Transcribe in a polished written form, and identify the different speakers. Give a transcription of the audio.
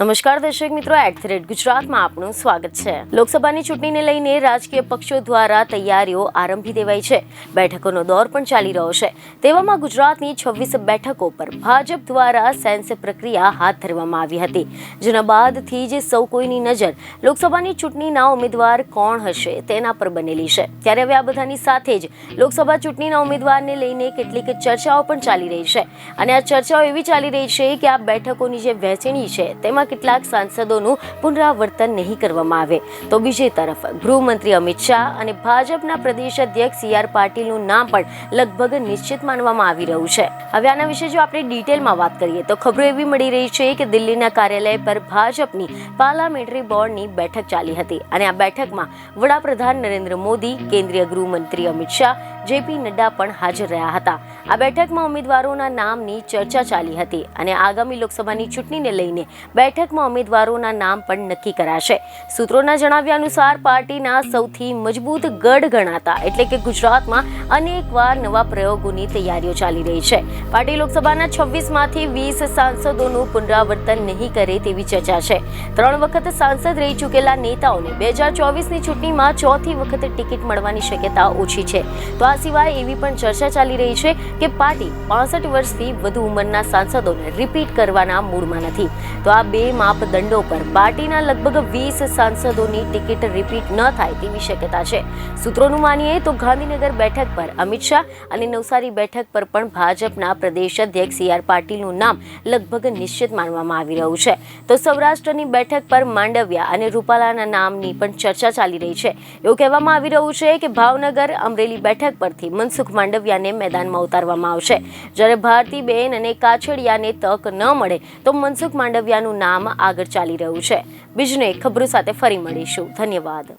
Speaker 1: નમસ્કાર દર્શક મિત્રો, @ગુજરાતમાં આપનું સ્વાગત છે। લોકસભાની ચૂંટણીને લઈને રાજકીય પક્ષો દ્વારા તૈયારીઓ આરંભી દેવાઈ છે। બેઠકોનો દોર પણ ચાલી રહ્યો છે। તેવામાં ગુજરાતની 26 બેઠકો પર ભાજપ દ્વારા સેન્સ પ્રક્રિયા હાથ ધરવામાં આવી હતી, જેના બાદથી જ સૌ કોઈની નજર લોકસભાની ચૂંટણીના ઉમેદવાર કોણ હશે તેના પર બનેલી છે। ત્યારે હવે આ બધાની સાથે જ લોકસભા ચૂંટણીના ઉમેદવારને લઈને કેટલીક ચર્ચાઓ પણ ચાલી રહી છે અને આ ચર્ચાઓ એવી ચાલી રહી છે કે આ બેઠકોની જે વહેંચણી છે તેમાં કેટલાક સાંસદોનું પુનરાવર્તન નહીં કરવામાં આવે, તો બીજી તરફ ગૃહમંત્રી અમિત શાહ અને ભાજપના પ્રદેશ અધ્યક્ષ CR પાટીલનું નામ પણ લગભગ નિશ્ચિત માનવામાં આવી રહ્યું છે। હવે આના વિશે જો આપણે ડિટેલમાં વાત કરીએ તો ખબરો એવી મળી રહી છે કે દિલ્હીના કાર્યાલય પર ભાજપની પાર્લામેન્ટરી બોર્ડની બેઠક ચાલી હતી અને આ બેઠકમાં વડાપ્રધાન નરેન્દ્ર મોદી, કેન્દ્રીય ગૃહમંત્રી અમિત શાહ, JP નડ્ડા પણ હાજર રહ્યા હતા। આ બેઠકમાં ઉમેદવારોના નામની ચર્ચા ચાલી હતી અને આગામી લોકસભાની ચૂંટણીને લઈને બેઠકમાં ઉમેદવારોના નામ પણ નક્કી કરાશે। સૂત્રોના જણાવ્યા અનુસાર પાર્ટીના સૌથી મજબૂત ગઢ ગણાતા એટલે કે ગુજરાતમાં અનેકવાર નવા પ્રયોગોની તૈયારીઓ ચાલી રહી છે। પાર્ટી લોકસભાના 26માંથી 20 સાંસદોનું પુનરાવર્તન નહીં કરે તેવી ચર્ચા છે। 3 વખત સાંસદ રહી ચૂકેલા નેતાઓને 2024ની ચૂંટણીમાં ચોથી વખત ટિકિટ મળવાની શક્યતા ઓછી છે। તો આ સિવાય એવી પણ ચર્ચા ચાલી રહી છે કે પાર્ટી 65 વર્ષથી વધુ ઉંમરના સાંસદોને રિપીટ કરવાના મૂડમાં નથી। તો આ બે માપદંડો પર પાર્ટીના લગભગ 20 સાંસદોની ટિકિટ રિપીટ ન થાય તેવી શક્યતા છે। સૂત્રોનું માનીએ તો ગાંધીનગર બેઠક પર અમિત શાહ અને નવસારી બેઠક પર પણ ભાજપના પ્રદેશ અધ્યક્ષ CR પાટીલનું નામ લગભગ નિશ્ચિત માનવામાં આવી રહ્યું છે। તો સૌરાષ્ટ્રની બેઠક પર માંડવિયા અને રૂપાલાના નામની પણ ચર્ચા ચાલી રહી છે। એવું કહેવામાં આવી રહ્યું છે કે ભાવનગર, અમરેલી બેઠક પરથી મનસુખ માંડવિયાને મેદાનમાં ઉતારવામાં આવશે, જ્યારે ભારતીબેન અને કાછડિયાને તક ન મળે તો મનસુખ માંડવિયાનું નામ આગળ ચાલી રહ્યું છે। બીજને ખબરો સાથે ફરી મળીશું। ધન્યવાદ।